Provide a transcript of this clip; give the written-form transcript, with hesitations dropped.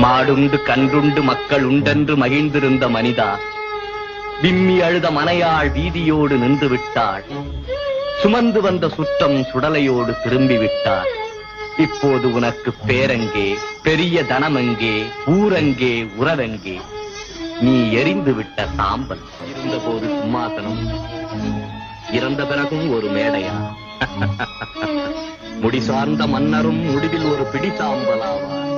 மாடுண்டு கன்றுண்டு மக்கள் உண்டென்று மகிழ்ந்திருந்த மனிதா, விம்மி அழுத மனையாள் வீதியோடு நின்று விட்டாள். சுமந்து வந்த சுற்றம் சுடலையோடு திரும்பி விட்டாள். இப்போது உனக்கு பேரங்கே, பெரிய தனமெங்கே, ஊரங்கே, உறவெங்கே? நீ எரிந்து விட்ட சாம்பல். இருந்தபோது சிம்மாசனம், இறந்த பிறகும் ஒரு மேடையா? முடிசார்ந்த மன்னரும் முடிவில் ஒரு பிடி சாம்பலாவார்.